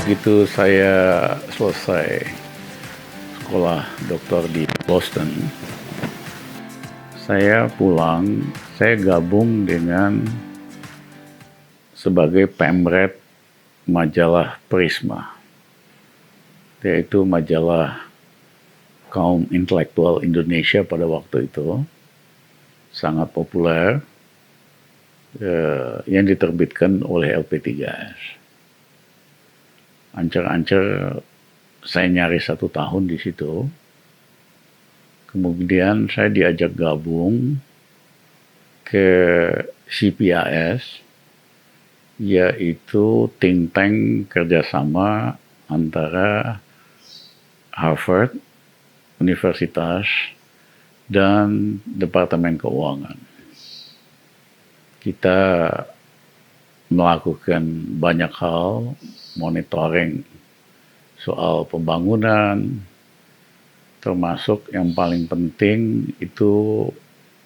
Begitu saya selesai sekolah doktor di Boston, saya pulang, saya gabung dengan sebagai pemret majalah Prisma, yaitu majalah kaum intelektual Indonesia pada waktu itu, sangat populer, yang diterbitkan oleh LP3S. Ancer-ancer saya nyari 1 tahun di situ. Kemudian saya diajak gabung ke CPAS, yaitu think tank kerjasama antara Harvard, Universitas, dan Departemen Keuangan. Kita melakukan banyak hal, monitoring soal pembangunan, termasuk yang paling penting itu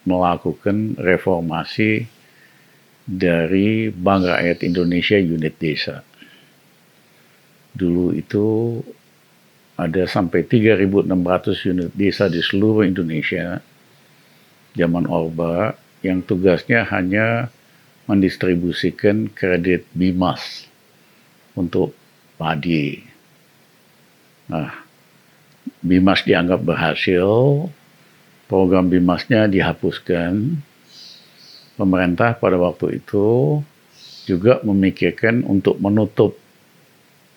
melakukan reformasi dari Bank Rakyat Indonesia unit desa. Dulu itu ada sampai 3.600 unit desa di seluruh Indonesia, zaman Orba, yang tugasnya hanya mendistribusikan kredit BIMAS untuk padi. Nah, BIMAS dianggap berhasil, program BIMASnya dihapuskan. Pemerintah pada waktu itu juga memikirkan untuk menutup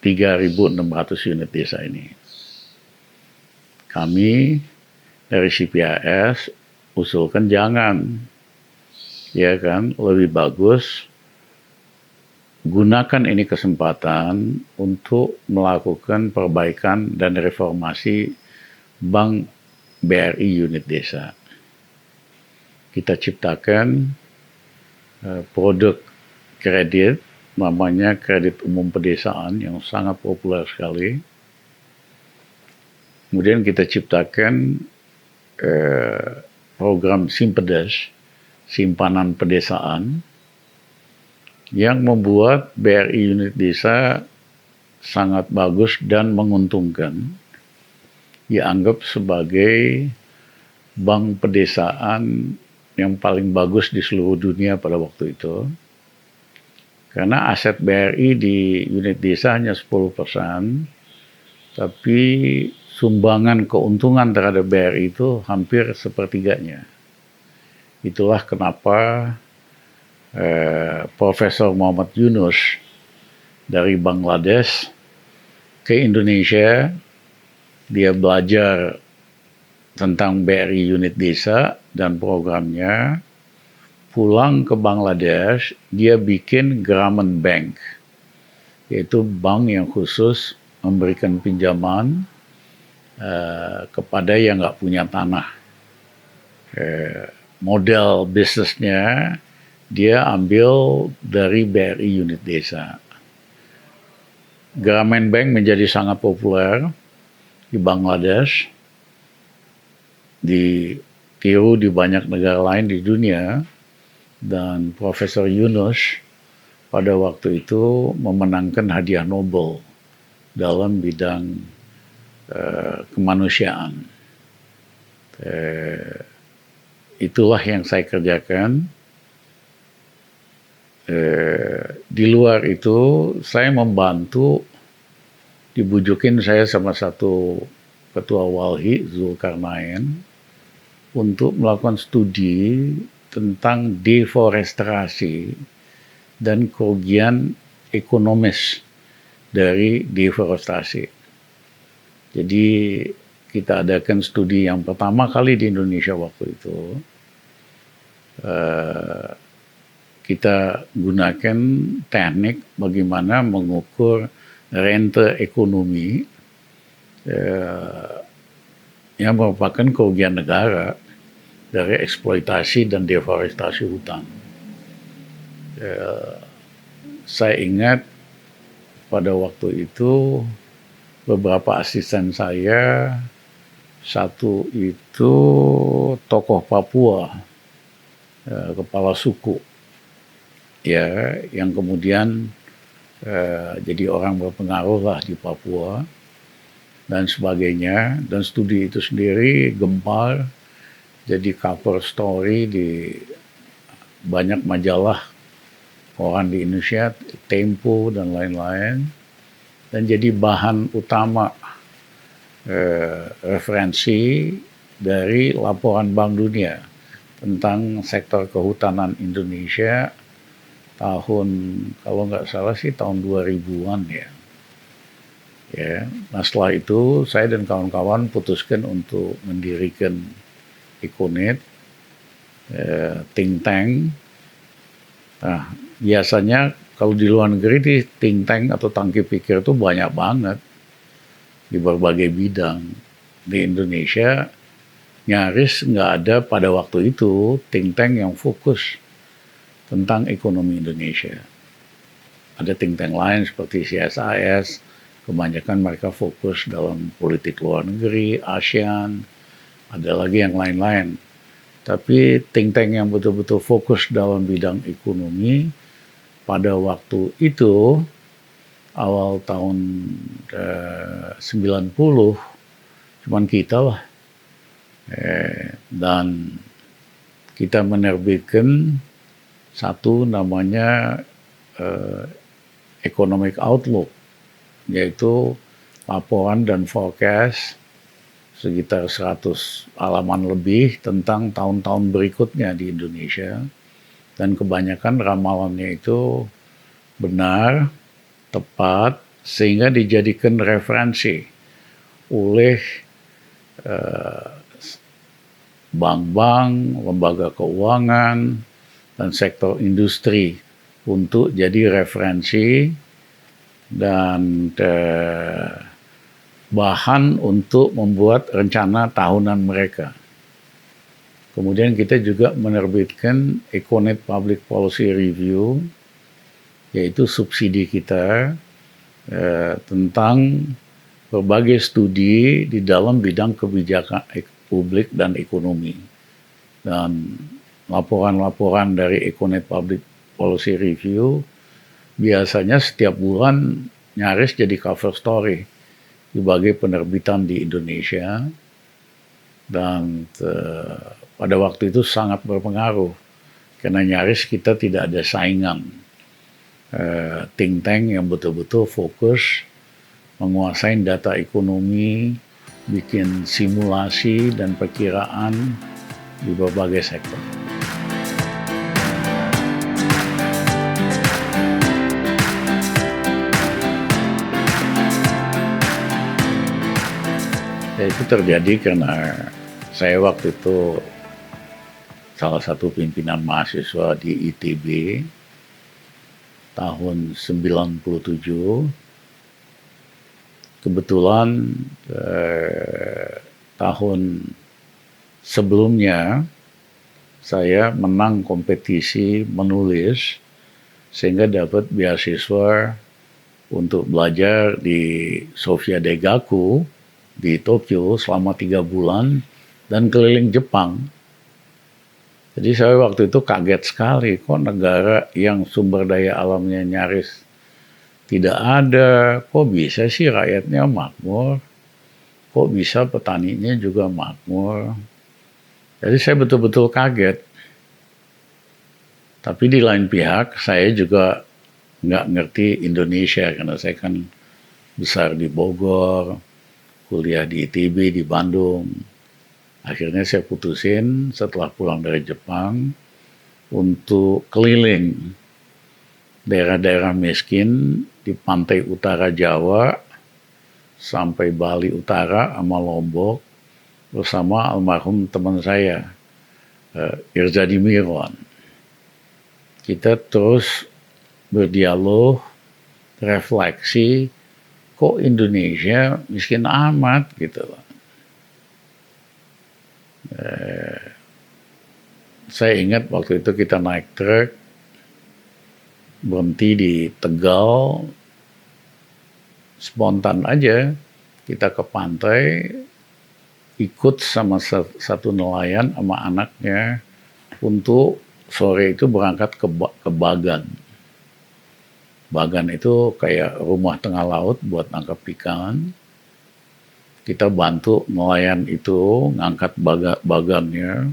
3.600 unit desa ini. Kami dari CPAS usulkan jangan, ya kan, lebih bagus gunakan ini kesempatan untuk melakukan perbaikan dan reformasi Bank BRI unit desa. Kita ciptakan produk kredit, namanya kredit umum pedesaan yang sangat populer sekali. Kemudian kita ciptakan program Simpedes, simpanan pedesaan, yang membuat BRI unit desa sangat bagus dan menguntungkan, dianggap sebagai bank pedesaan yang paling bagus di seluruh dunia pada waktu itu. Karena aset BRI di unit desa hanya 10%, tapi sumbangan keuntungan terhadap BRI itu hampir sepertiganya. Itulah kenapa Profesor Muhammad Yunus dari Bangladesh ke Indonesia. Dia belajar tentang BRI unit desa dan programnya. Pulang ke Bangladesh, dia bikin Grameen Bank, yaitu bank yang khusus memberikan pinjaman kepada yang nggak punya tanah. Model bisnisnya dia ambil dari BRI unit desa. Grameen Bank menjadi sangat populer di Bangladesh, ditiru di banyak negara lain di dunia, dan Profesor Yunus pada waktu itu memenangkan hadiah Nobel dalam bidang kemanusiaan. Itulah yang saya kerjakan. Di luar itu saya membantu, dibujukin saya sama satu ketua walhi, Zulkarnain, untuk melakukan studi tentang deforestasi dan kerugian ekonomis dari deforestasi. Jadi kita adakan studi yang pertama kali di Indonesia waktu itu. Kita gunakan teknik bagaimana mengukur rente ekonomi yang merupakan kerugian negara dari eksploitasi dan deforestasi hutan. Saya ingat pada waktu itu beberapa asisten saya, satu itu tokoh Papua, kepala suku, ya, yang kemudian jadi orang berpengaruh lah di Papua dan sebagainya. Dan studi itu sendiri gempar jadi cover story di banyak majalah koran di Indonesia, Tempo dan lain-lain, dan jadi bahan utama referensi dari laporan Bank Dunia tentang sektor kehutanan Indonesia tahun, kalau nggak salah sih tahun 2000-an ya. Nah setelah itu saya dan kawan-kawan putuskan untuk mendirikan Econet, think tank. Nah, biasanya kalau di luar negeri di think tank atau tangki pikir itu banyak banget di berbagai bidang. Di Indonesia nyaris nggak ada pada waktu itu think tank yang fokus tentang ekonomi Indonesia. Ada think tank lain seperti CSIS, kebanyakan mereka fokus dalam politik luar negeri, ASEAN, ada lagi yang lain-lain. Tapi think tank yang betul-betul fokus dalam bidang ekonomi pada waktu itu awal tahun 90 cuman kita lah, dan kita menerbitkan satu namanya Economic Outlook, yaitu laporan dan forecast sekitar 100 halaman lebih tentang tahun-tahun berikutnya di Indonesia, dan kebanyakan ramalannya itu benar, tepat, sehingga dijadikan referensi oleh bank-bank, lembaga keuangan, dan sektor industri untuk jadi referensi dan bahan untuk membuat rencana tahunan mereka. Kemudian kita juga menerbitkan Econet Public Policy Review, yaitu subsidi kita tentang berbagai studi di dalam bidang kebijakan publik dan ekonomi. Dan laporan-laporan dari Econet Public Policy Review biasanya setiap bulan nyaris jadi cover story di berbagai penerbitan di Indonesia, dan pada waktu itu sangat berpengaruh karena nyaris kita tidak ada saingan think tank yang betul-betul fokus menguasai data ekonomi, bikin simulasi dan perkiraan di berbagai sektor. Itu terjadi karena saya waktu itu salah satu pimpinan mahasiswa di ITB tahun 97. Kebetulan tahun sebelumnya saya menang kompetisi menulis sehingga dapat beasiswa untuk belajar di Sofia Daigaku di Tokyo selama 3 bulan dan keliling Jepang. Jadi saya waktu itu kaget sekali, kok negara yang sumber daya alamnya nyaris tidak ada, kok bisa sih rakyatnya makmur, kok bisa petaninya juga makmur. Jadi saya betul-betul kaget. Tapi di lain pihak saya juga nggak ngerti Indonesia karena saya kan besar di Bogor, kuliah di ITB di Bandung. Akhirnya saya putusin setelah pulang dari Jepang untuk keliling daerah-daerah miskin di pantai utara Jawa sampai Bali Utara sama Lombok bersama almarhum teman saya, Irzadi Miron. Kita terus berdialog, refleksi, kok Indonesia miskin amat gitu loh. Saya ingat waktu itu kita naik truk, berhenti di Tegal, spontan aja kita ke pantai, ikut sama satu nelayan sama anaknya untuk sore itu berangkat ke Bagan. Bagan itu kayak rumah tengah laut buat nangkap ikan. Kita bantu nelayan itu ngangkat bagannya.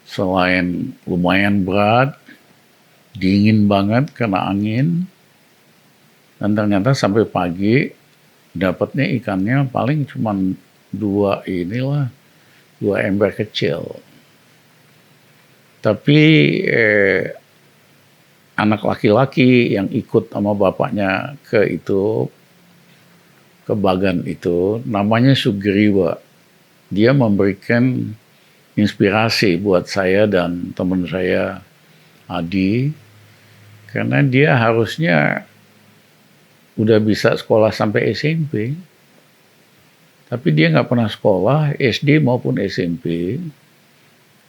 Selain lumayan berat, dingin banget karena angin, dan ternyata sampai pagi dapatnya ikannya paling cuma dua ember kecil. Tapi anak laki-laki yang ikut sama bapaknya ke Bagan itu, namanya Sugriwa. Dia memberikan inspirasi buat saya dan teman saya Adi, karena dia harusnya udah bisa sekolah sampai SMP, tapi dia nggak pernah sekolah SD maupun SMP,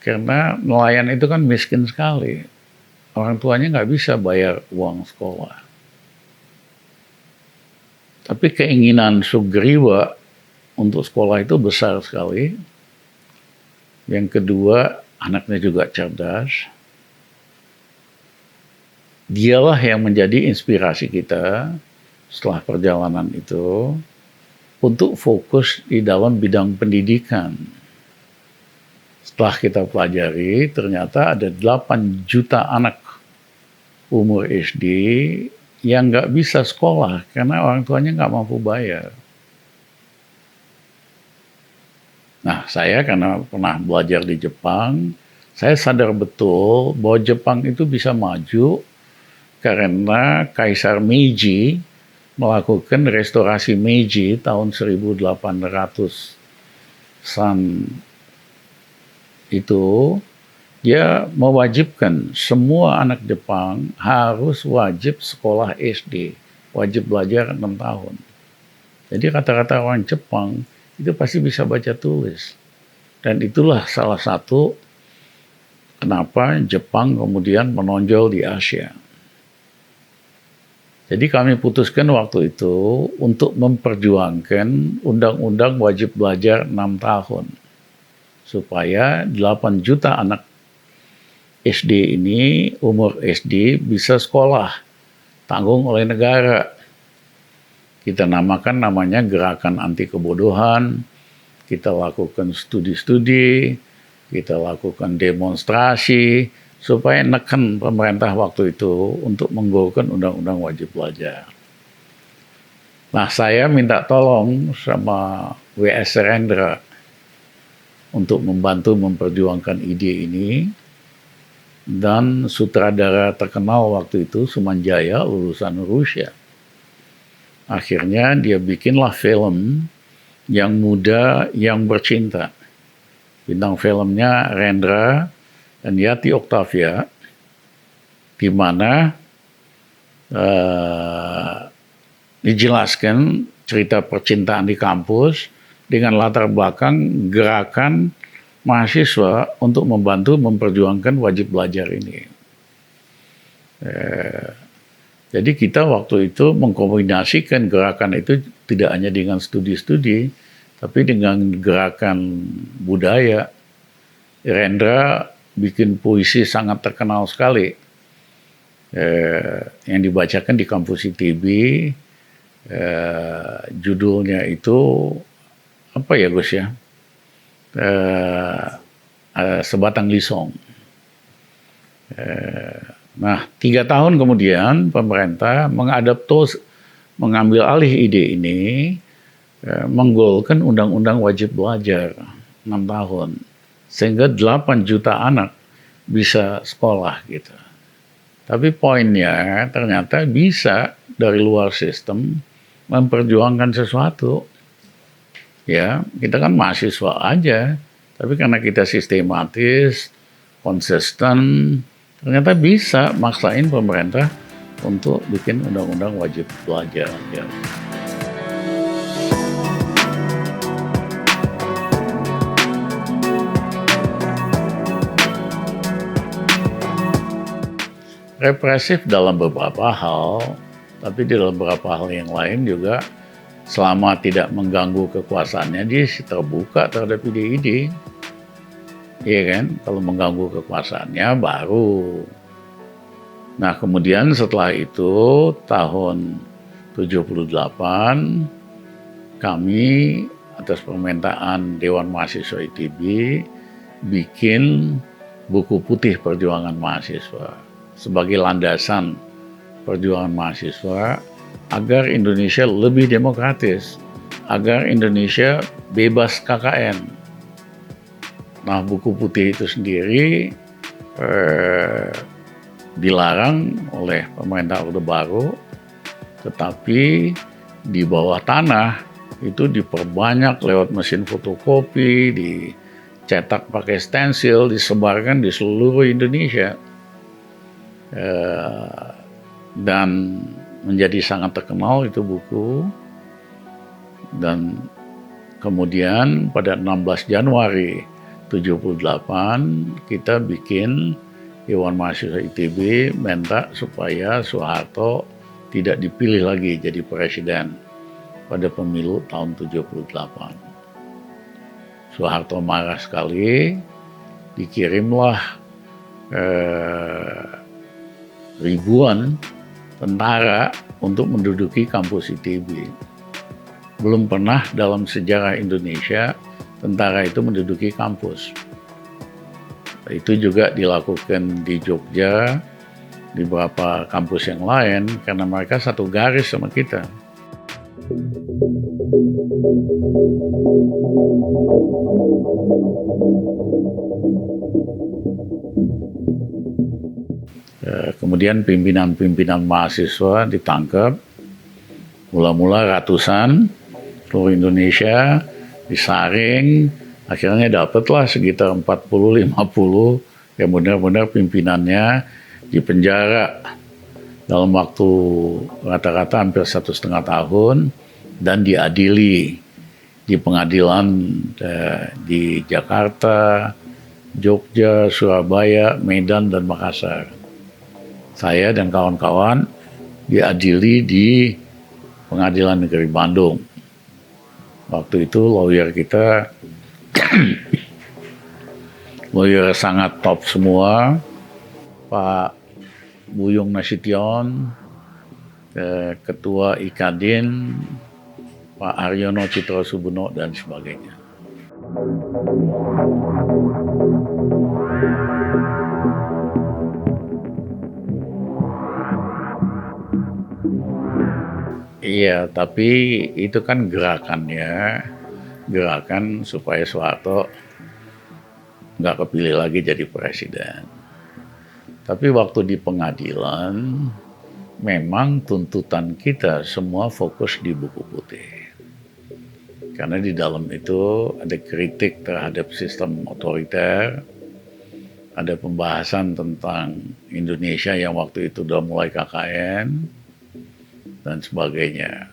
karena nelayan itu kan miskin sekali. Orang tuanya nggak bisa bayar uang sekolah. Tapi keinginan Sugriwa untuk sekolah itu besar sekali. Yang kedua, anaknya juga cerdas. Dialah yang menjadi inspirasi kita setelah perjalanan itu untuk fokus di dalam bidang pendidikan. Setelah kita pelajari, ternyata ada 8 juta anak umur SD yang nggak bisa sekolah karena orang tuanya nggak mampu bayar. Nah, saya karena pernah belajar di Jepang, saya sadar betul bahwa Jepang itu bisa maju karena Kaisar Meiji melakukan restorasi Meiji tahun 1800-an itu. Dia mewajibkan semua anak Jepang harus wajib sekolah SD, wajib belajar 6 tahun. Jadi rata-rata orang Jepang itu pasti bisa baca tulis. Dan itulah salah satu kenapa Jepang kemudian menonjol di Asia. Jadi kami putuskan waktu itu untuk memperjuangkan undang-undang wajib belajar 6 tahun. Supaya 8 juta anak SD ini, umur SD bisa sekolah, tanggung oleh negara. Kita namanya Gerakan Anti Kebodohan, kita lakukan studi-studi, kita lakukan demonstrasi, supaya neken pemerintah waktu itu untuk menggolkan undang-undang wajib belajar. Nah, saya minta tolong sama W.S. Rendra untuk membantu memperjuangkan ide ini. Dan sutradara terkenal waktu itu, Sumanjaya, lulusan Rusia. Akhirnya dia bikinlah film Yang Muda Yang Bercinta. Bintang filmnya Rendra dan Yati Octavia, di mana dijelaskan cerita percintaan di kampus dengan latar belakang gerakan mahasiswa untuk membantu memperjuangkan wajib belajar ini. Jadi kita waktu itu mengkombinasikan gerakan itu tidak hanya dengan studi-studi, tapi dengan gerakan budaya. Rendra bikin puisi sangat terkenal sekali, yang dibacakan di kampus ITB. Judulnya itu apa ya Gus ya? Sebatang Lisong. Nah, 3 tahun kemudian pemerintah mengambil alih ide ini, menggolkan undang-undang wajib belajar 6 tahun. Sehingga 8 juta anak bisa sekolah gitu. Tapi poinnya ternyata bisa dari luar sistem memperjuangkan sesuatu. Ya, kita kan mahasiswa aja, tapi karena kita sistematis, konsisten, ternyata bisa maksain pemerintah untuk bikin undang-undang wajib belajar. Ya. Represif dalam beberapa hal, tapi di dalam beberapa hal yang lain juga selama tidak mengganggu kekuasaannya, dia terbuka terhadap ide-ide. Iya kan? Kalau mengganggu kekuasaannya baru Nah, kemudian setelah itu tahun 78 kami atas permintaan Dewan Mahasiswa ITB bikin buku putih perjuangan mahasiswa sebagai landasan perjuangan mahasiswa agar Indonesia lebih demokratis, agar Indonesia bebas KKN. Nah, buku putih itu sendiri dilarang oleh pemerintah Orde Baru, tetapi di bawah tanah itu diperbanyak lewat mesin fotokopi, dicetak pakai stensil, disebarkan di seluruh Indonesia, dan menjadi sangat terkenal itu buku. Dan kemudian pada 16 Januari 78 kita bikin Dewan Mahasiswa ITB minta supaya Soeharto tidak dipilih lagi jadi presiden pada pemilu tahun 78. Soeharto marah sekali, dikirimlah ribuan tentara untuk menduduki kampus ITB. Belum pernah dalam sejarah Indonesia tentara itu menduduki kampus. Itu juga dilakukan di Jogja, di beberapa kampus yang lain, karena mereka satu garis sama kita. Kemudian pimpinan-pimpinan mahasiswa ditangkap, mula-mula ratusan, seluruh Indonesia, disaring, akhirnya dapatlah sekitar 40-50 yang benar-benar pimpinannya dipenjara dalam waktu rata-rata hampir 1,5 tahun dan diadili di pengadilan di Jakarta, Jogja, Surabaya, Medan, dan Makassar. Saya dan kawan-kawan diadili di Pengadilan Negeri Bandung. Waktu itu lawyer kita lawyer sangat top semua, Pak Buyung Nasution, Ketua Ikadin, Pak Aryono Citrosubono, dan sebagainya. Iya, tapi itu kan gerakannya, gerakan supaya Soeharto nggak kepilih lagi jadi presiden. Tapi waktu di pengadilan, memang tuntutan kita semua fokus di buku putih. Karena di dalam itu ada kritik terhadap sistem otoriter, ada pembahasan tentang Indonesia yang waktu itu udah mulai KKN, dan sebagainya.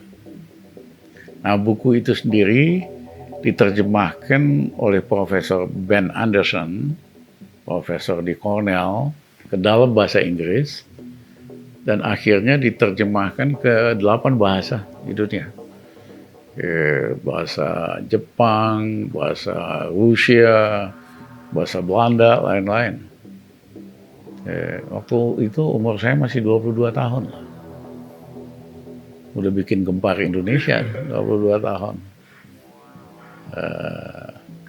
Nah, buku itu sendiri diterjemahkan oleh Profesor Ben Anderson, profesor di Cornell, ke dalam bahasa Inggris, dan akhirnya diterjemahkan ke 8 bahasa di dunia. Bahasa Jepang, bahasa Rusia, bahasa Belanda, lain-lain. Waktu itu umur saya masih 22 tahun. Udah bikin gempar Indonesia, 22 tahun.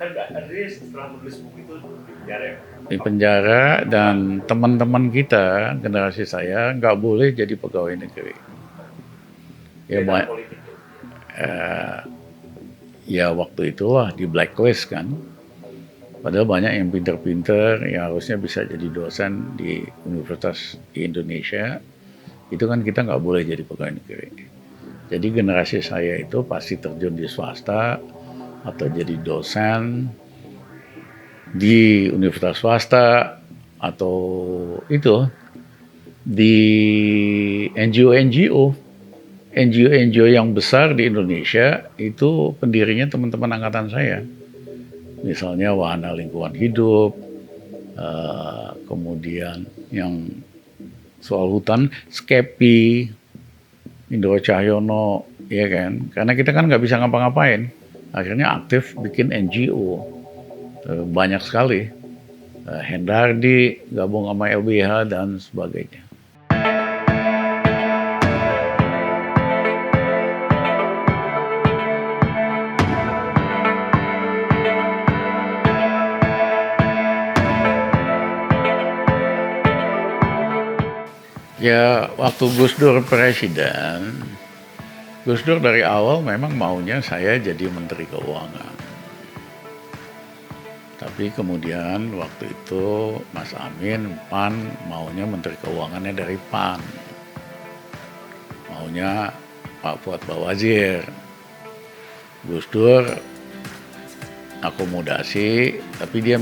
Kan Andri setelah menulis buku itu di penjara ya? Di penjara, dan teman-teman kita, generasi saya, nggak boleh jadi pegawai negeri. Ya, ya waktu itulah di blacklist kan. Padahal banyak yang pinter-pinter, yang harusnya bisa jadi dosen di universitas di Indonesia. Itu kan kita nggak boleh jadi pegawai negeri. Jadi generasi saya itu pasti terjun di swasta atau jadi dosen di universitas swasta atau itu di NGO yang besar di Indonesia. Itu pendirinya teman-teman angkatan saya. Misalnya Wahana Lingkungan Hidup, kemudian yang soal hutan, Skepi, Indro Cahyono, ya kan? Karena kita kan nggak bisa ngapa-ngapain. Akhirnya aktif bikin NGO, banyak sekali. Hendardi gabung sama LBH dan sebagainya. Ya waktu Gus Dur presiden, Gus Dur dari awal memang maunya saya jadi Menteri Keuangan. Tapi kemudian waktu itu Mas Amin, PAN maunya Menteri Keuangannya dari PAN. Maunya Pak Fuad Bawazir. Gus Dur akomodasi, tapi dia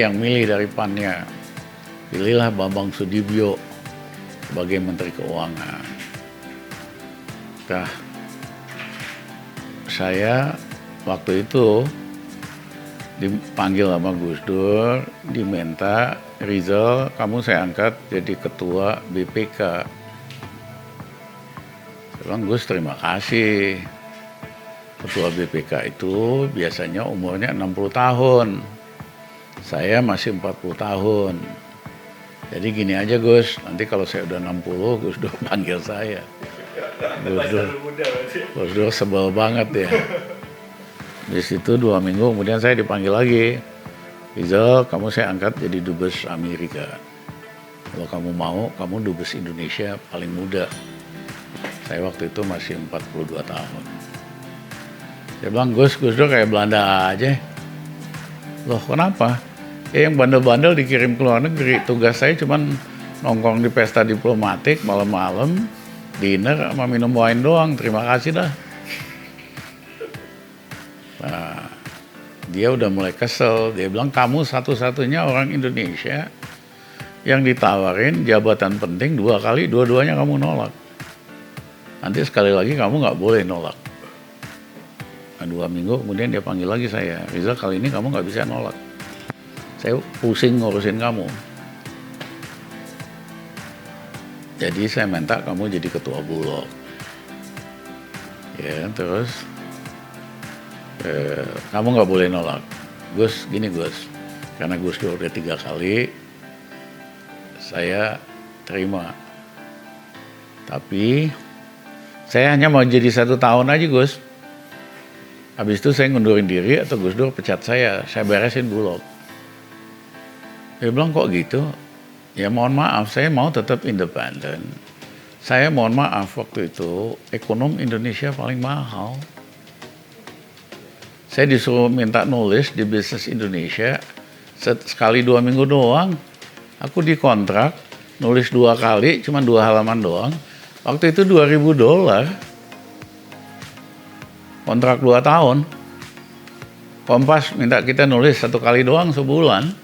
yang milih dari PAN-nya. Pilihlah Bambang Sudibyo sebagai Menteri Keuangan. Nah, saya waktu itu dipanggil sama Gus Dur, diminta, Rizal, kamu saya angkat jadi ketua BPK. Saya bilang, Gus terima kasih. Ketua BPK itu biasanya umurnya 60 tahun. Saya masih 40 tahun. Jadi gini aja Gus, nanti kalau saya udah 60, Gus Dur panggil saya. Gus Dur sebel banget ya. Di situ 2 minggu kemudian saya dipanggil lagi. Rizal, kamu saya angkat jadi dubes Amerika. Kalau kamu mau, kamu dubes Indonesia paling muda. Saya waktu itu masih 42 tahun. Saya bilang, Gus Dur kayak Belanda aja. Loh kenapa? Yang bandel-bandel dikirim ke luar negeri. Tugas saya cuman nongkrong di pesta diplomatik malam-malam, dinner sama minum wine doang. Terima kasih dah. Nah, dia udah mulai kesel. Dia bilang, kamu satu-satunya orang Indonesia yang ditawarin jabatan penting 2 kali, dua-duanya kamu nolak. Nanti sekali lagi kamu nggak boleh nolak. Nah, 2 minggu kemudian dia panggil lagi saya. Rizal, kali ini kamu nggak bisa nolak. Saya pusing ngurusin kamu. Jadi saya minta kamu jadi ketua Bulog. Ya, terus kamu nggak boleh nolak. Gus, gini Gus, karena Gus Dur udah 3 kali, saya terima. Tapi saya hanya mau jadi 1 tahun aja Gus. Habis itu saya ngundurin diri atau Gus Dur pecat saya beresin Bulog. Dia bilang, kok gitu? Ya mohon maaf, saya mau tetap independen. Saya mohon maaf, waktu itu ekonom Indonesia paling mahal. Saya disuruh minta nulis di Bisnis Indonesia, sekali 2 minggu doang. Aku dikontrak, nulis 2 kali, cuma 2 halaman doang. Waktu itu $2.000. Kontrak 2 tahun. Kompas minta kita nulis 1 kali doang sebulan.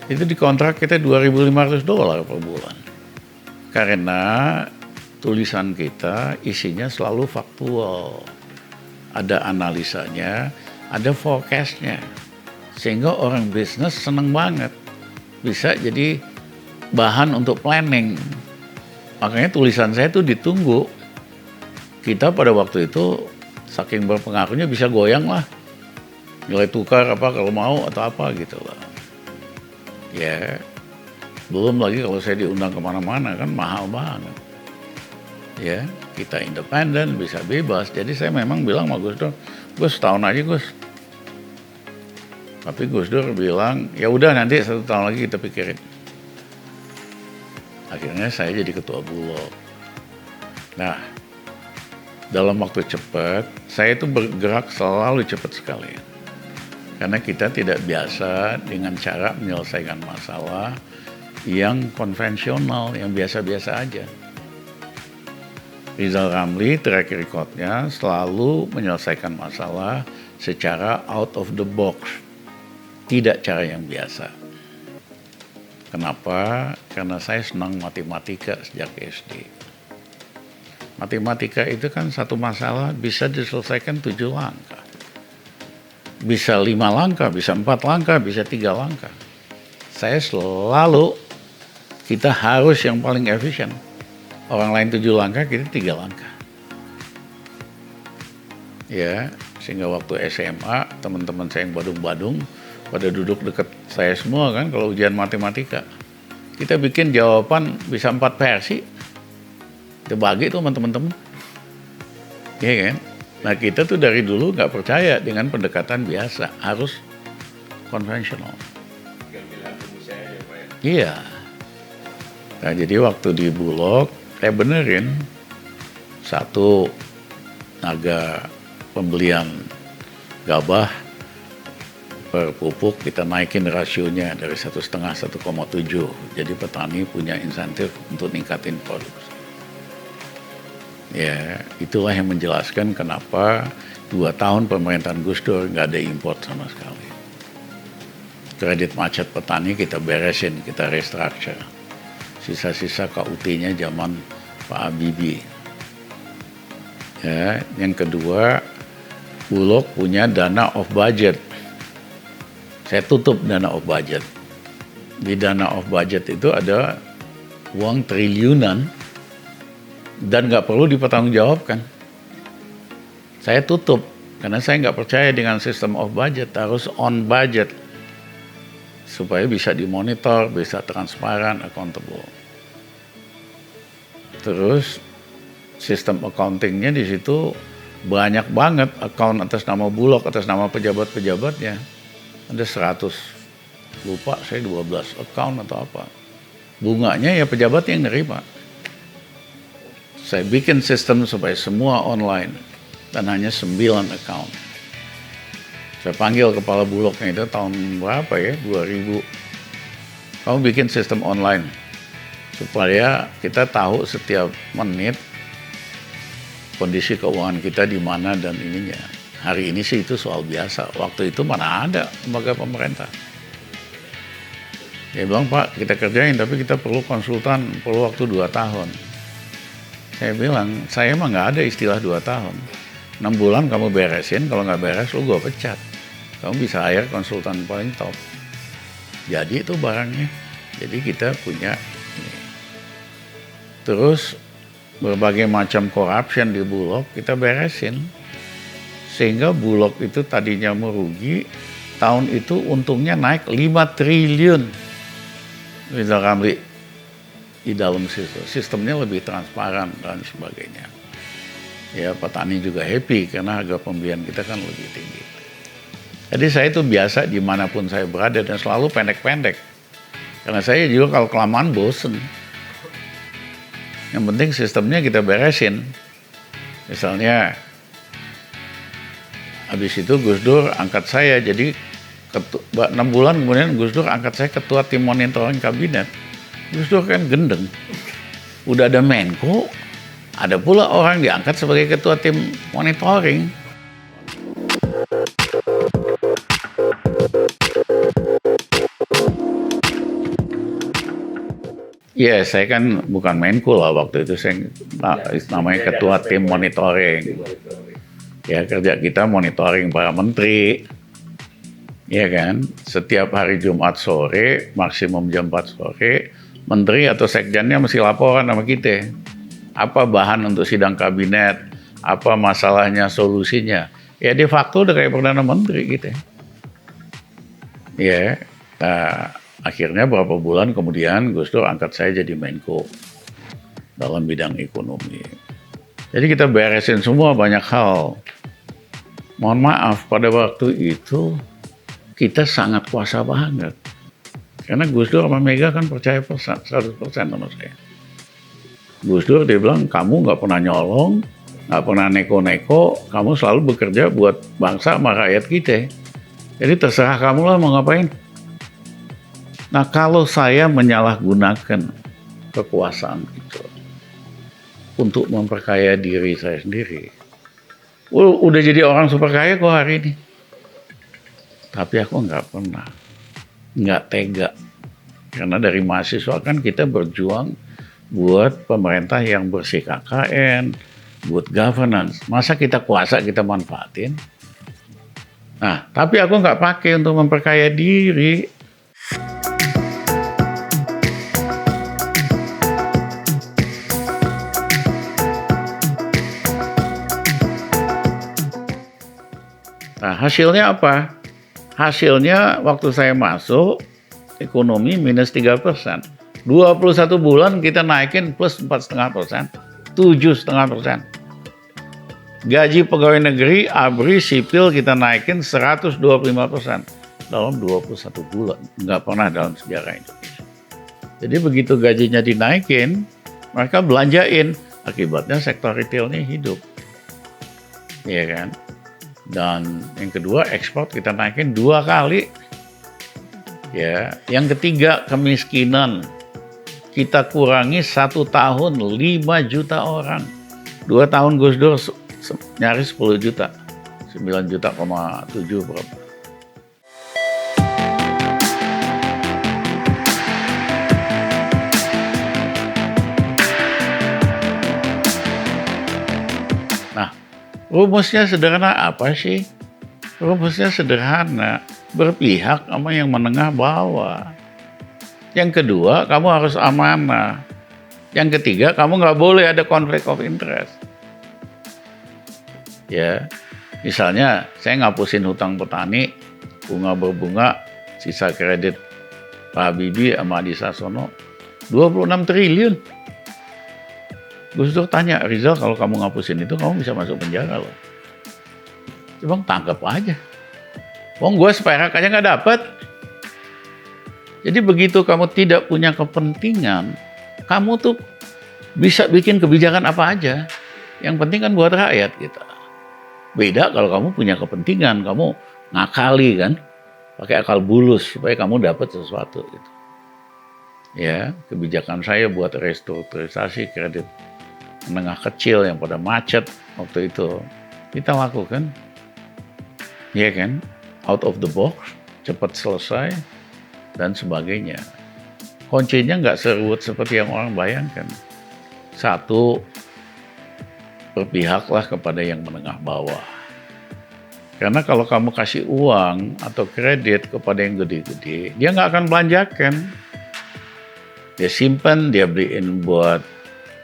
Itu dikontrak kita $2.500 per bulan. Karena tulisan kita isinya selalu faktual. Ada analisanya, ada forecastnya. Sehingga orang bisnis seneng banget. Bisa jadi bahan untuk planning. Makanya tulisan saya itu ditunggu. Kita pada waktu itu saking berpengaruhnya bisa goyang lah. Nilai tukar apa kalau mau atau apa gitu lah. Ya, belum lagi kalau saya diundang kemana-mana kan mahal banget. Ya, kita independen, bisa bebas. Jadi saya memang bilang sama Gus Dur, Gus setahun aja Gus. Tapi Gus Dur bilang, ya udah nanti 1 tahun lagi kita pikirin. Akhirnya saya jadi ketua Bulog. Nah, dalam waktu cepat, saya itu bergerak selalu cepat sekali. Karena kita tidak biasa dengan cara menyelesaikan masalah yang konvensional, yang biasa-biasa aja. Rizal Ramli track record-nya selalu menyelesaikan masalah secara out of the box, tidak cara yang biasa. Kenapa? Karena saya senang matematika sejak SD. Matematika itu kan satu masalah bisa diselesaikan 7 langkah. Bisa 5 langkah, bisa 4 langkah, bisa 3 langkah. Saya selalu, kita harus yang paling efisien. Orang lain 7 langkah, kita 3 langkah. Ya, sehingga waktu SMA, teman-teman saya yang badung-badung, pada duduk dekat saya semua kan, kalau ujian matematika. Kita bikin jawaban bisa 4 versi. Kita bagi tuh sama teman-teman. Iya kan? Nah kita tuh dari dulu nggak percaya dengan pendekatan biasa, harus konvensional. Iya. Nah, jadi waktu di Bulog, saya benerin satu harga pembelian gabah per pupuk kita naikin rasionya dari 1,5 1,7. Jadi petani punya insentif untuk ningkatin produksi. Ya, itulah yang menjelaskan kenapa 2 tahun pemerintahan Gus Dur nggak ada import sama sekali. Kredit macet petani kita beresin, kita restructure. Sisa-sisa KUT-nya zaman Pak Habibie. Ya, yang kedua, Bulog punya dana off budget. Saya tutup dana off budget. Di dana off budget itu ada uang triliunan dan nggak perlu dipertanggungjawabkan. Saya tutup karena saya nggak percaya dengan sistem off budget, harus on budget supaya bisa dimonitor, bisa transparan, accountable. Terus sistem accountingnya di situ banyak banget account atas nama Bulog, atas nama pejabat-pejabatnya. Ada 100, lupa saya 12 account atau apa. Bunganya ya pejabat yang nerima. Saya bikin sistem supaya semua online dan hanya 9 account. Saya panggil kepala Bulognya itu tahun berapa ya, 2000. Kamu bikin sistem online supaya kita tahu setiap menit kondisi keuangan kita di mana dan ininya. Hari ini sih itu soal biasa. Waktu itu mana ada lembaga pemerintah. Dia bilang, Pak, kita kerjain tapi kita perlu konsultan, perlu waktu 2 tahun. Saya bilang, saya emang nggak ada istilah 2 tahun. 6 bulan kamu beresin, kalau nggak beres lu gue pecat. Kamu bisa hire konsultan paling top. Jadi itu barangnya. Jadi kita punya ini. Terus berbagai macam corruption di Bulog kita beresin. Sehingga Bulog itu tadinya merugi, tahun itu untungnya naik 5 triliun. Bisa Ramli di dalam sistem. Sistemnya lebih transparan dan sebagainya. Ya petani juga happy karena harga pembelian kita kan lebih tinggi. Jadi saya itu biasa dimanapun saya berada dan selalu pendek-pendek. Karena saya juga kalau kelamaan bosen. Yang penting sistemnya kita beresin. Misalnya habis itu Gus Dur angkat saya jadi 6 bulan kemudian Gus Dur angkat saya ketua tim monitoring kabinet. Gus Dur kan gendeng. Udah ada Menko, ada pula orang diangkat sebagai ketua tim monitoring. Iya, saya kan bukan Menko lah waktu itu, saya namanya ketua tim monitoring. Ya kerja kita monitoring para menteri, ya kan. Setiap hari Jumat sore, maksimum jam 4 sore, menteri atau sekjennya mesti laporan sama kita. Apa bahan untuk sidang kabinet, apa masalahnya, solusinya. Ya de facto udah kayak Perdana Menteri gitu. Ya, nah, akhirnya berapa bulan kemudian Gus Dur angkat saya jadi Menko dalam bidang ekonomi. Jadi kita beresin semua banyak hal. Mohon maaf, pada waktu itu kita sangat kuasa banget. Karena Gus Dur sama Mega kan percaya 100% sama saya. Gus Dur dia bilang, kamu nggak pernah nyolong, nggak pernah neko-neko, kamu selalu bekerja buat bangsa sama rakyat kita. Jadi terserah kamu lah mau ngapain. Nah kalau saya menyalahgunakan kekuasaan itu untuk memperkaya diri saya sendiri, udah jadi orang super kaya kok hari ini. Tapi aku nggak tega. Karena dari mahasiswa kan kita berjuang buat pemerintah yang bersih KKN, buat governance. Masa kita kuasa kita manfaatin? Nah, tapi aku nggak pakai untuk memperkaya diri. Nah, hasilnya apa? Hasilnya waktu saya masuk, ekonomi minus 3%. 21 bulan kita naikin plus 4,5%, 7,5%. Gaji pegawai negeri, ABRI, sipil kita naikin 125% dalam 21 bulan. Nggak pernah dalam sejarah Indonesia. Jadi begitu gajinya dinaikin, mereka belanjain. Akibatnya sektor retailnya hidup. Iya kan? Dan yang kedua, ekspor kita naikin 2 kali. Ya, yang ketiga, kemiskinan. Kita kurangi 1 tahun 5 juta orang. 2 tahun Gus Dur nyaris 10 juta. 9 juta,7 berapa. Nah, rumusnya sederhana apa sih? Rumusnya sederhana, berpihak sama yang menengah bawah. Yang kedua, kamu harus amanah. Yang ketiga, kamu nggak boleh ada conflict of interest. Ya, misalnya saya ngapusin hutang petani, bunga berbunga, sisa kredit Pak Habibie sama Adi Sasono, 26 triliun. Gus Dur tanya, Rizal kalau kamu ngapusin itu, kamu bisa masuk penjara loh. Cuma tangkap aja. Wong gue seperak aja nggak dapet. Jadi begitu kamu tidak punya kepentingan, kamu tuh bisa bikin kebijakan apa aja. Yang penting kan buat rakyat kita. Beda kalau kamu punya kepentingan, kamu ngakali kan, pakai akal bulus supaya kamu dapat sesuatu gitu. Ya, kebijakan saya buat restrukturisasi kredit menengah kecil yang pada macet waktu itu kita lakukan, ya kan, out of the box, cepat selesai dan sebagainya. Kuncinya nggak seruwet seperti yang orang bayangkan. Satu, berpihaklah kepada yang menengah bawah. Karena kalau kamu kasih uang atau kredit kepada yang gede-gede, dia nggak akan belanjakan. Dia simpan, dia beliin buat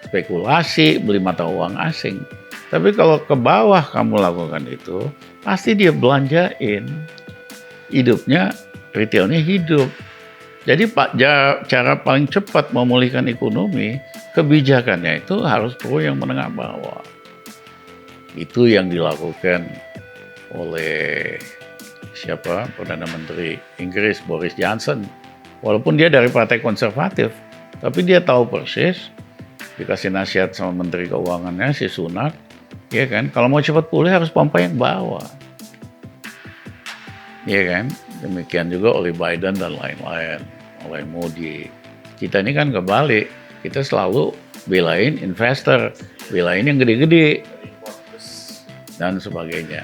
spekulasi, beli mata uang asing. Tapi kalau ke bawah kamu lakukan itu, pasti dia belanjain. Hidupnya, retailnya hidup. Jadi cara paling cepat memulihkan ekonomi, kebijakannya itu harus pro yang menengah bawah. Itu yang dilakukan oleh siapa? Perdana Menteri Inggris Boris Johnson. Walaupun dia dari partai konservatif, tapi dia tahu persis, dikasih nasihat sama Menteri Keuangannya si Sunak, ya kan? Kalau mau cepat pulih harus pompa yang bawah. Ya kan? Demikian juga oleh Biden dan lain-lain, oleh Modi. Kita ini kan kebalik, kita selalu belain investor, belain yang gede-gede, dan sebagainya.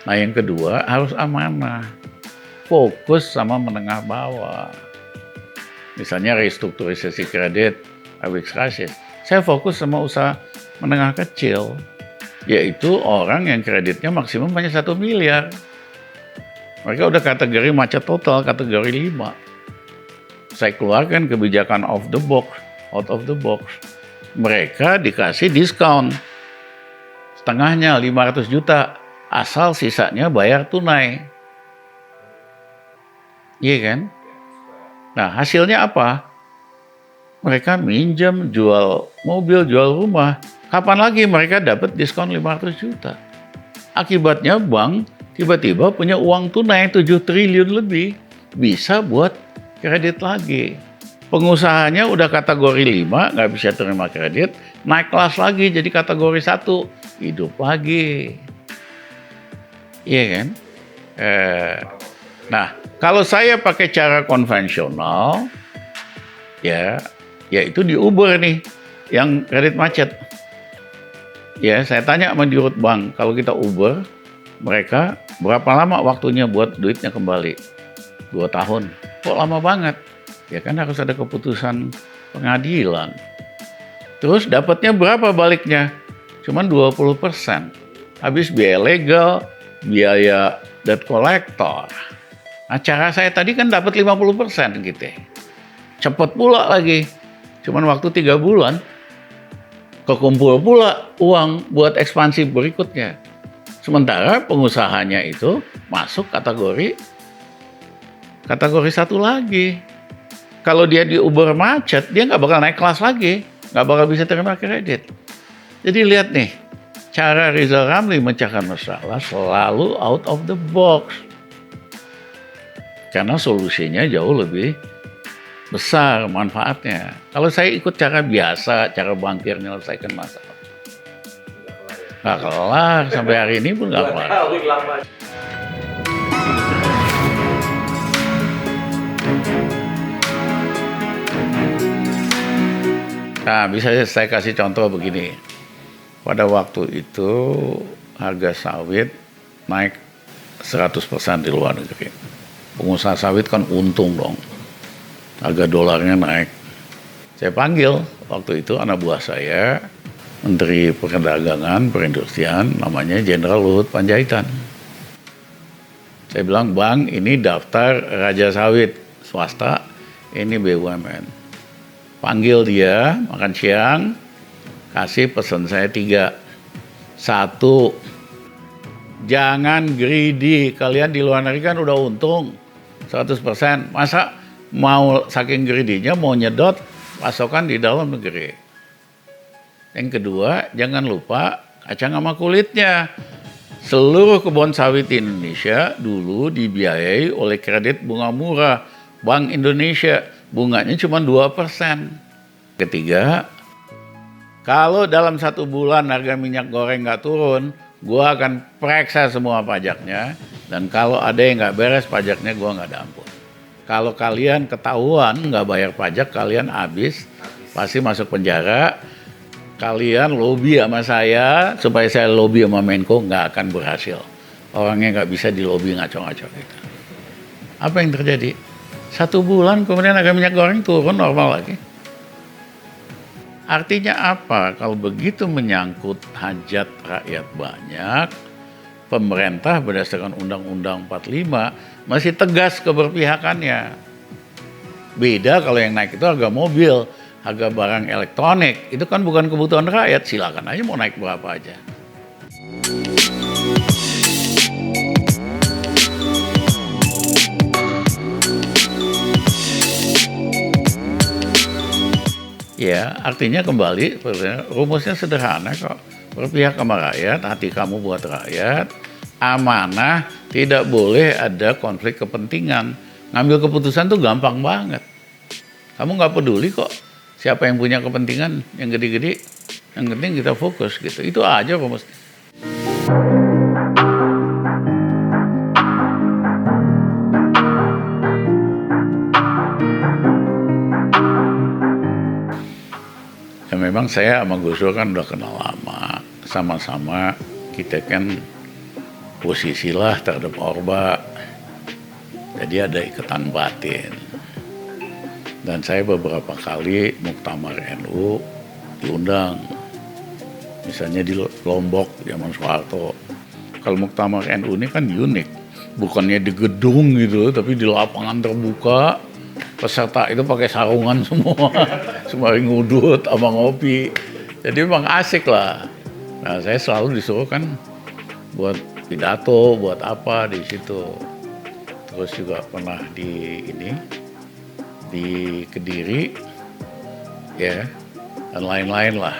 Nah yang kedua harus amanah, fokus sama menengah bawah. Misalnya restrukturisasi kredit, habis krisis. Saya fokus sama usaha menengah kecil, yaitu orang yang kreditnya maksimum hanya 1 miliar. Mereka udah kategori macet total, kategori 5. Saya keluarkan kebijakan out of the box. Mereka dikasih diskon. Setengahnya 500 juta, asal sisanya bayar tunai. Iya kan? Nah hasilnya apa? Mereka minjem, jual mobil, jual rumah. Kapan lagi mereka dapat diskon 500 juta? Akibatnya bank tiba-tiba punya uang tunai 7 triliun lebih. Bisa buat kredit lagi. Pengusahanya udah kategori 5, nggak bisa terima kredit. Naik kelas lagi jadi kategori 1. Hidup lagi. Iya kan? Nah, kalau saya pakai cara konvensional, ya itu di Uber nih, yang kredit macet. Ya, saya tanya sama dirut bank, kalau kita Uber, mereka berapa lama waktunya buat duitnya kembali? 2 tahun. Kok lama banget? Ya kan harus ada keputusan pengadilan. Terus dapatnya berapa baliknya? Cuman 20%. Habis biaya legal, biaya debt collector. Nah, cara saya tadi kan dapat 50% gitu. Cepet pula lagi. Cuman waktu 3 bulan, kekumpul pula uang buat ekspansi berikutnya. Sementara pengusahanya itu masuk kategori 1 lagi. Kalau dia di Uber macet, dia nggak bakal naik kelas lagi. Nggak bakal bisa terima kredit. Jadi lihat nih, cara Rizal Ramli memecahkan masalah selalu out of the box. Karena solusinya jauh lebih besar manfaatnya. Kalau saya ikut cara biasa, cara bankir menyelesaikan masalah, nggak kelar sampai hari ini pun nggak kelar. lama. Nah, bisa saya kasih contoh begini. Pada waktu itu harga sawit naik 100% di luar negeri. Pengusaha sawit kan untung dong. Harga dolarnya naik. Saya panggil waktu itu anak buah saya, Menteri Perdagangan, Perindustrian, namanya Jenderal Luhut Panjaitan. Saya bilang, Bang, ini daftar Raja Sawit swasta, ini BUMN. Panggil dia, makan siang, kasih pesan saya 3. 1, jangan greedy. Kalian di luar negeri kan udah untung 100%. Masa mau saking greedy-nya mau nyedot pasokan di dalam negeri. Yang kedua, jangan lupa kacang sama kulitnya. Seluruh kebun sawit di Indonesia dulu dibiayai oleh kredit bunga murah Bank Indonesia. Bunganya cuma 2%. Ketiga, kalau dalam 1 bulan harga minyak goreng nggak turun, gua akan periksa semua pajaknya. Dan kalau ada yang nggak beres pajaknya, gua nggak ada ampun. Kalau kalian ketahuan nggak bayar pajak, kalian habis, pasti masuk penjara. Kalian lobby sama saya, supaya saya lobby sama Menko, nggak akan berhasil. Orangnya nggak bisa di lobby ngaco-ngaco gitu. Apa yang terjadi? 1 bulan kemudian harga minyak goreng turun normal lagi. Artinya apa? Kalau begitu menyangkut hajat rakyat banyak, pemerintah berdasarkan Undang-Undang 45 masih tegas keberpihakannya. Beda kalau yang naik itu harga mobil, harga barang elektronik. Itu kan bukan kebutuhan rakyat, silakan aja mau naik berapa aja. Ya, artinya kembali, rumusnya sederhana kok. Berpihak sama rakyat, hati kamu buat rakyat, amanah, tidak boleh ada konflik kepentingan. Ngambil keputusan tuh gampang banget. Kamu nggak peduli kok siapa yang punya kepentingan yang gede-gede. Yang penting kita fokus gitu. Itu aja rumus. Ya memang saya sama Gus Dur kan udah kenal lama. Sama-sama kita kan posisilah terhadap Orba. Jadi ada ikatan batin. Dan saya beberapa kali muktamar NU diundang. Misalnya di Lombok zaman Soeharto. Kalau muktamar NU ini kan unik. Bukannya di gedung gitu, tapi di lapangan terbuka. Peserta itu pakai sarungan semua, sembari ngudut sama ngopi. Jadi memang asik lah. Nah, saya selalu disuruh kan buat pidato, buat apa di situ. Terus juga pernah di Kediri, ya, dan lain-lain lah.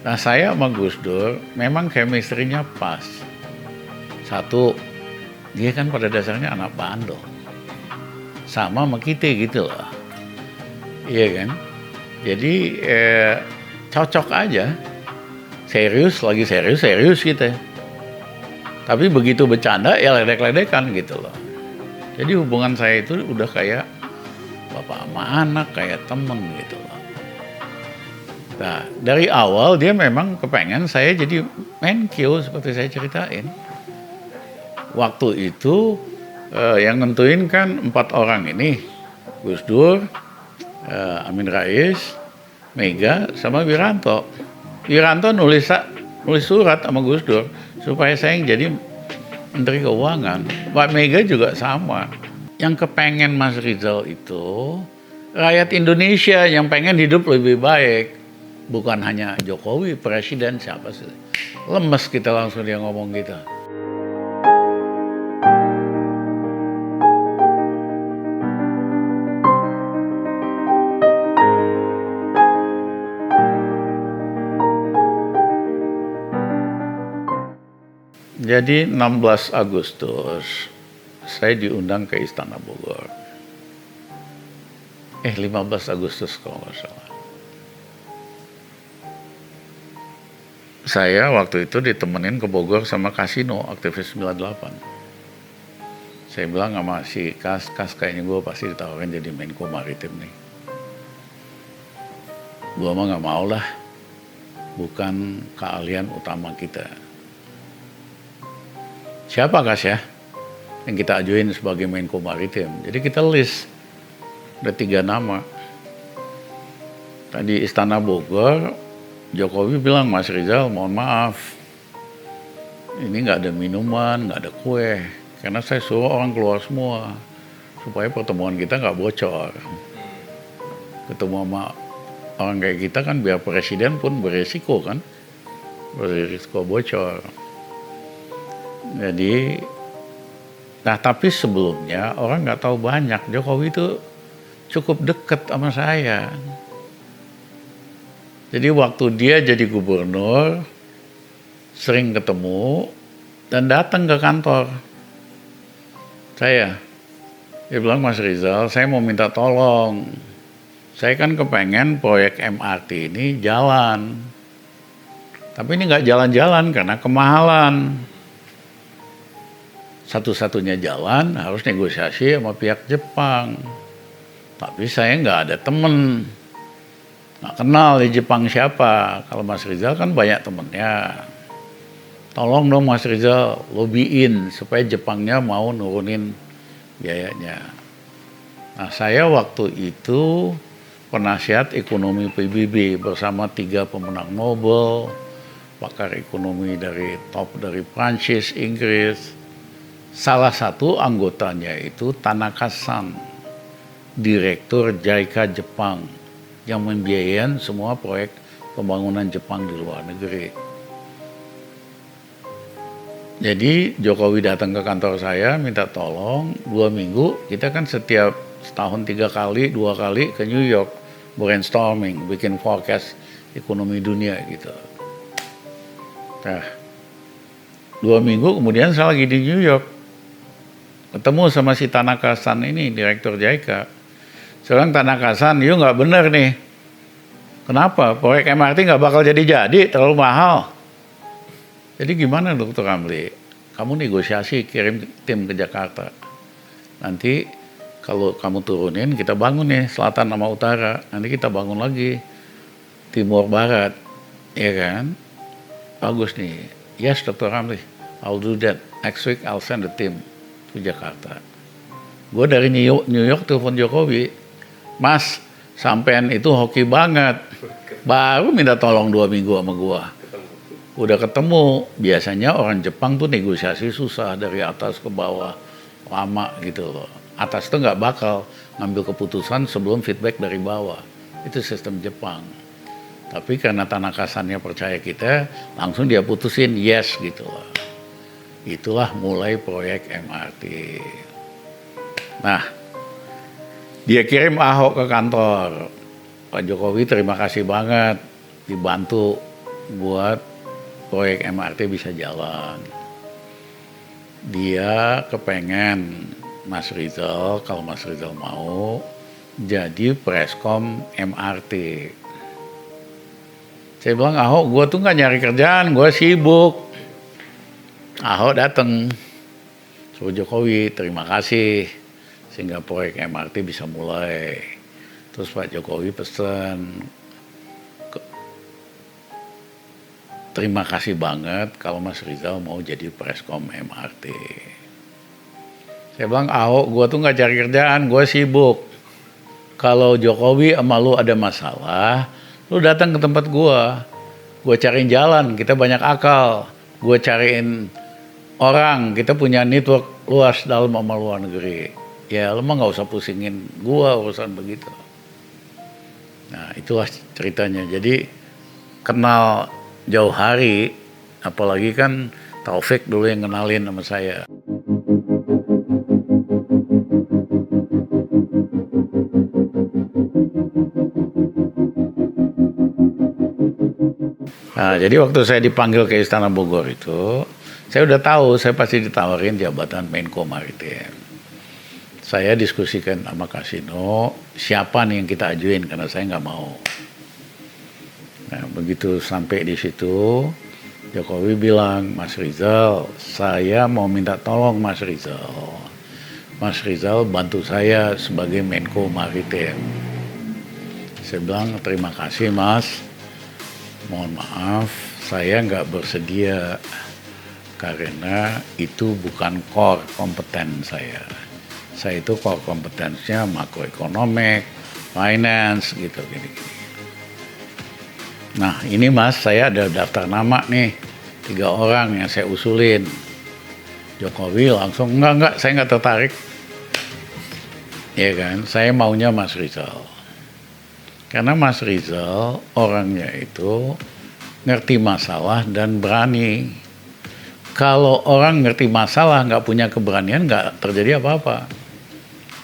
Nah, saya sama Gus Dur memang chemistry-nya pas. 1, dia kan pada dasarnya anak bandel. Sama kita gitu loh. Iya kan? Jadi cocok aja. Serius kita. Tapi begitu bercanda ya ledek-ledekan gitu loh. Jadi hubungan saya itu udah kayak bapak sama anak, kayak temen gitu loh. Nah, dari awal dia memang kepengen saya jadi Menkyu seperti saya ceritain. Waktu itu yang nentuin kan 4 orang ini, Gus Dur, Amin Rais, Mega, sama Wiranto. Wiranto nulis surat sama Gus Dur supaya saya yang jadi Menteri Keuangan. Pak Mega juga sama. Yang kepengen Mas Rizal itu rakyat Indonesia yang pengen hidup lebih baik. Bukan hanya Jokowi, presiden siapa sih. Lemes kita langsung dia ngomong gitu. Jadi 16 Agustus saya diundang ke Istana Bogor. 15 Agustus kalau nggak salah. Saya waktu itu ditemenin ke Bogor sama Kasino, aktivis 98. Saya bilang sama si Kas kayaknya gue pasti ditawarin jadi Menko Maritim nih. Gue mah nggak mau lah, bukan keahlian utama kita. Siapa Kas ya yang kita ajuin sebagai Menko Maritim? Jadi kita list, ada 3 nama. Tadi Istana Bogor, Jokowi bilang, Mas Rizal mohon maaf, ini nggak ada minuman, nggak ada kue, karena saya suruh orang keluar semua, supaya pertemuan kita nggak bocor. Ketemu sama orang kayak kita kan biar presiden pun beresiko kan, beresiko bocor. Jadi, nah tapi sebelumnya orang nggak tahu banyak, Jokowi itu cukup dekat sama saya. Jadi waktu dia jadi gubernur, sering ketemu dan datang ke kantor saya. Dia bilang, Mas Rizal, saya mau minta tolong. Saya kan kepengen proyek MRT ini jalan. Tapi ini nggak jalan-jalan karena kemahalan. Satu-satunya jalan harus negosiasi sama pihak Jepang. Tapi saya nggak ada temen. Nggak kenal di Jepang siapa. Kalau Mas Rizal kan banyak temennya. Tolong dong Mas Rizal lobbyin supaya Jepangnya mau nurunin biayanya. Nah saya waktu itu penasihat ekonomi PBB bersama 3 pemenang Nobel, pakar ekonomi dari top dari Prancis, Inggris. Salah satu anggotanya itu Tanaka-san, direktur JICA Jepang, yang membiayain semua proyek pembangunan Jepang di luar negeri. Jadi Jokowi datang ke kantor saya minta tolong 2 minggu, kita kan setiap setahun 3 kali, 2 kali ke New York brainstorming, bikin forecast ekonomi dunia gitu. Nah, 2 minggu kemudian saya lagi di New York, ketemu sama si Tanaka-san ini, direktur JICA. Sekarang Tanaka-san, you nggak bener nih. Kenapa? Proyek MRT nggak bakal jadi, terlalu mahal. Jadi gimana Dr. Ramli? Kamu negosiasi, kirim tim ke Jakarta. Nanti kalau kamu turunin, kita bangun nih selatan sama utara. Nanti kita bangun lagi timur barat, ya kan? Bagus nih. Yes, Dr. Ramli, I'll do that. Next week I'll send a team ke Jakarta. Gue dari New York telepon Jokowi, Mas, sampean itu hoki banget. Baru minta tolong 2 minggu sama gue. Udah ketemu. Biasanya orang Jepang tuh negosiasi susah dari atas ke bawah, lama gitu loh. Atas tuh nggak bakal ngambil keputusan sebelum feedback dari bawah. Itu sistem Jepang. Tapi karena Tanaka-sannya percaya kita, langsung dia putusin yes gitu loh. Itulah mulai proyek MRT. Nah, dia kirim Ahok ke kantor. Pak Jokowi terima kasih banget dibantu buat proyek MRT bisa jalan. Dia kepengen Mas Rizal, kalau Mas Rizal mau, jadi preskom MRT. Saya bilang, Ahok, gue tuh gak nyari kerjaan, gue sibuk. Ahok datang, suruh Jokowi, terima kasih. Sehingga proyek MRT bisa mulai. Terus Pak Jokowi pesan, terima kasih banget kalau Mas Rizal mau jadi preskom MRT. Saya bilang, Ahok, gue tuh gak cari kerjaan, gue sibuk. Kalau Jokowi sama lu ada masalah, lu datang ke tempat gue cariin jalan, kita banyak akal. Gue cariin orang, kita punya network luas dalam sama luar negeri. Ya lu mah gak usah pusingin gue urusan begitu. Nah itulah ceritanya. Jadi kenal jauh hari, apalagi kan Taufik dulu yang kenalin sama saya. Nah, jadi waktu saya dipanggil ke Istana Bogor itu, saya udah tahu saya pasti ditawarin jabatan Menko Maritim. saya diskusikan sama Kasino, siapa nih yang kita ajuin, karena saya nggak mau. Nah, begitu sampai di situ, Jokowi bilang, Mas Rizal, saya mau minta tolong Mas Rizal. Mas Rizal bantu saya sebagai Menko Maritim. Saya bilang, terima kasih Mas, mohon maaf, saya nggak bersedia karena itu bukan core kompeten saya. Saya itu core kompetensinya makroekonomik, finance, gitu, gini-gini. Nah ini Mas, saya ada daftar nama nih, 3 orang yang saya usulin. Jokowi langsung, enggak, saya nggak tertarik. Ya kan, saya maunya Mas Rizal. Karena Mas Rizal orangnya itu ngerti masalah dan berani. Kalau orang ngerti masalah nggak punya keberanian, nggak terjadi apa-apa.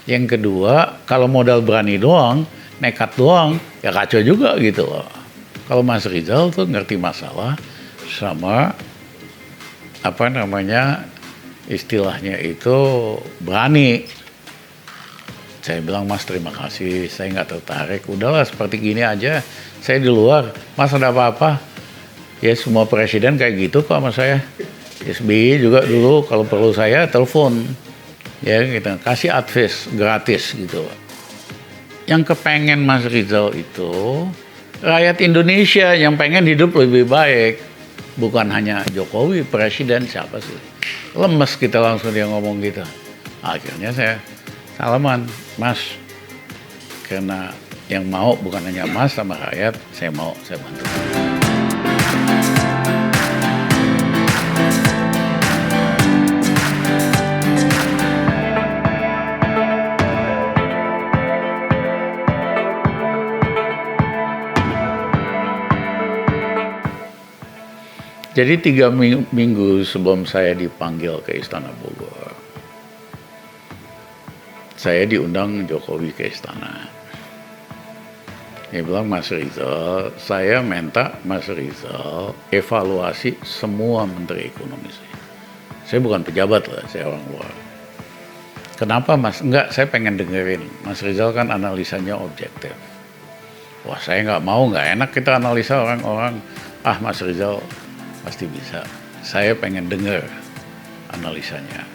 Yang kedua, kalau modal berani doang, nekat doang, ya kacau juga gitu loh. Kalau Mas Rizal tuh ngerti masalah sama apa namanya istilahnya itu berani. Saya bilang, Mas terima kasih, saya nggak tertarik. Udahlah seperti gini aja, saya di luar. Mas ada apa-apa? Ya semua presiden kayak gitu kok sama saya. SBY juga dulu kalau perlu saya telepon. Ya kita kasih advice gratis gitu. Yang kepengen Mas Rizal itu rakyat Indonesia yang pengen hidup lebih baik. Bukan hanya Jokowi, presiden siapa sih. Lemes kita langsung dia ngomong gitu. Akhirnya saya salaman, Mas. Karena yang mau bukan hanya Mas sama rakyat, saya mau, saya bantu. Jadi 3 minggu sebelum saya dipanggil ke Istana Bogor, saya diundang Jokowi ke istana. Dia bilang, Mas Rizal, saya minta Mas Rizal evaluasi semua menteri ekonomi saya. Saya bukan pejabat lah, saya orang luar. Kenapa Mas? Enggak, saya pengen dengerin. Mas Rizal kan analisanya objektif. Wah saya nggak mau, nggak enak kita analisa orang-orang. Ah Mas Rizal pasti bisa. Saya pengen dengar analisanya.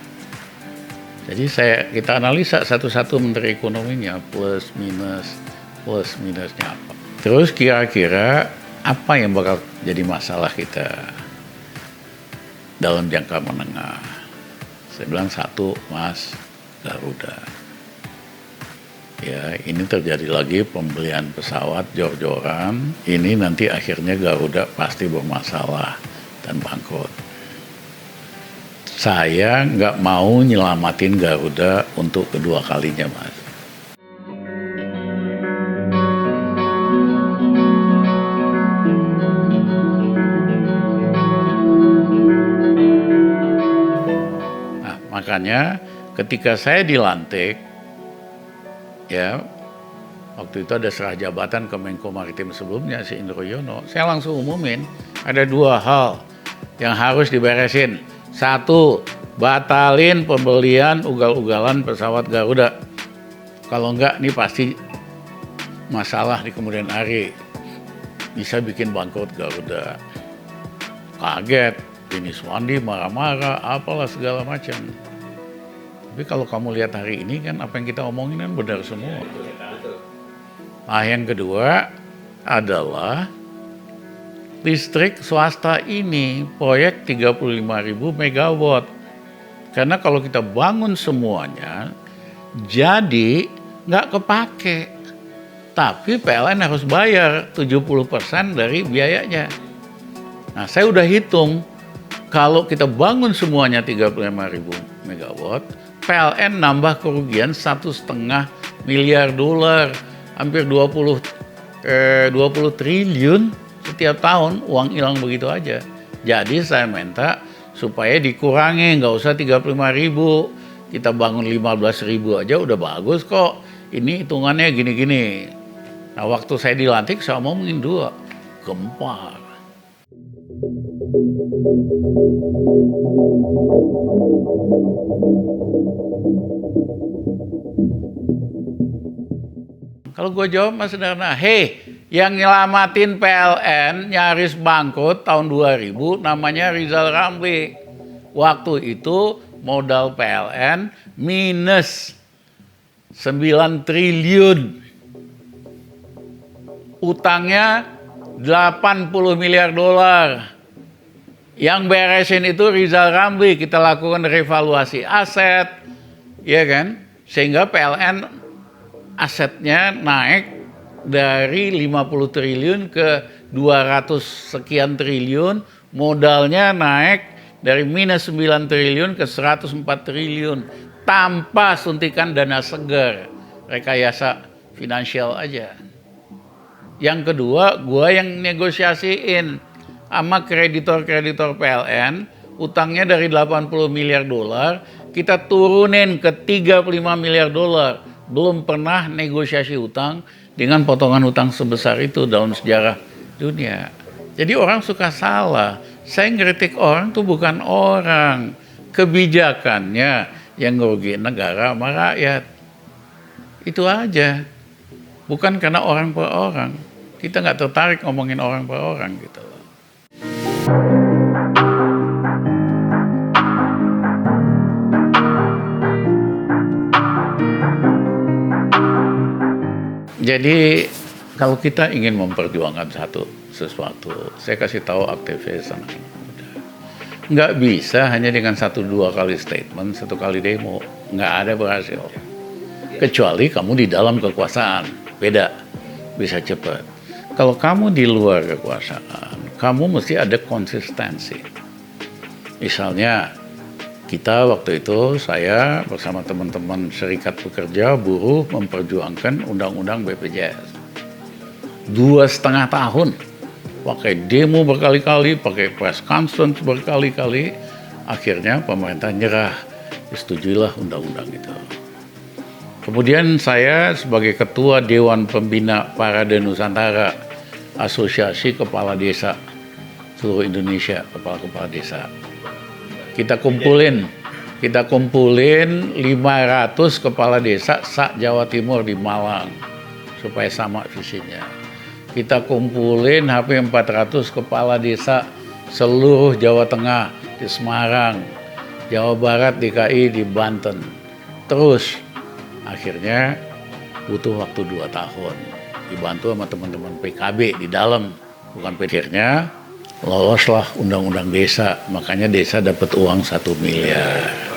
Jadi kita analisa satu-satu menteri ekonominya plus minusnya apa. Terus kira-kira apa yang bakal jadi masalah kita dalam jangka menengah. Saya bilang satu, Mas, Garuda. Ya, ini terjadi lagi pembelian pesawat jor-joran. Ini nanti akhirnya Garuda pasti bermasalah dan bangkrut. Saya nggak mau nyelamatin Garuda untuk kedua kalinya, Mas. Nah, makanya ketika saya dilantik, ya, waktu itu ada serah jabatan ke Menko Maritim sebelumnya, si Indro Yono, saya langsung umumin, ada 2 hal yang harus diberesin. 1, batalin pembelian ugal-ugalan pesawat Garuda. Kalau enggak, ini pasti masalah di kemudian hari. Bisa bikin bangkrut Garuda. Kaget, Rini Suwandi marah-marah, apalah segala macam. Tapi kalau kamu lihat hari ini kan apa yang kita omongin kan benar semua. Nah yang kedua adalah listrik swasta ini proyek 35.000 megawatt. Karena kalau kita bangun semuanya jadi nggak kepake. Tapi PLN harus bayar 70% dari biayanya. Nah saya udah hitung kalau kita bangun semuanya 35.000 megawatt, PLN nambah kerugian $1,5 miliar, hampir 20 triliun setiap tahun, uang hilang begitu aja. Jadi saya minta supaya dikurangi, nggak usah 35.000, kita bangun 15.000 aja udah bagus kok. Ini hitungannya gini-gini. Nah waktu saya dilantik saya ngomongin 2, gempar. Kalau gue jawab mas sederhana, yang nyelamatin PLN nyaris bangkrut tahun 2000 namanya Rizal Ramli. Waktu itu modal PLN minus 9 triliun. Utangnya 80 miliar dolar. Yang beresin itu Rizal Ramli, kita lakukan revaluasi aset, ya kan? Sehingga PLN asetnya naik dari 50 triliun ke 200 sekian triliun, modalnya naik dari minus 9 triliun ke 104 triliun tanpa suntikan dana segar, rekayasa finansial aja. Yang kedua, gua yang negosiasiin sama kreditor-kreditor PLN, utangnya dari 80 miliar dolar, kita turunin ke 35 miliar dolar. Belum pernah negosiasi utang dengan potongan utang sebesar itu dalam sejarah dunia. Jadi orang suka salah. Saya ngeritik orang tuh bukan orang. Kebijakannya yang ngerugiin negara sama rakyat. Itu aja. Bukan karena orang per orang. Kita nggak tertarik ngomongin orang per orang gitu loh. Jadi kalau kita ingin memperjuangkan sesuatu, saya kasih tahu aktivis anak muda. Nggak bisa hanya dengan 1-2 kali statement, 1 kali demo. Nggak ada berhasil. Kecuali kamu di dalam kekuasaan. Beda. Bisa cepat. Kalau kamu di luar kekuasaan, kamu mesti ada konsistensi. Misalnya, kita waktu itu, saya bersama teman-teman serikat pekerja, buruh memperjuangkan undang-undang BPJS. 2,5 tahun. Pakai demo berkali-kali, pakai press conference berkali-kali. Akhirnya pemerintah nyerah. Disetujuilah undang-undang itu. Kemudian saya sebagai ketua Dewan Pembina Parade Nusantara, Asosiasi Kepala Desa seluruh Indonesia, kepala-kepala desa. Kita kumpulin 500 kepala desa Jawa Timur di Malang supaya sama visinya. Kita kumpulin hampir 400 kepala desa seluruh Jawa Tengah di Semarang, Jawa Barat, DKI, di Banten. Terus akhirnya butuh waktu 2 tahun. Dibantu sama teman-teman PKB di dalam, bukan pikirnya loloslah undang-undang desa, makanya desa dapat uang 1 miliar.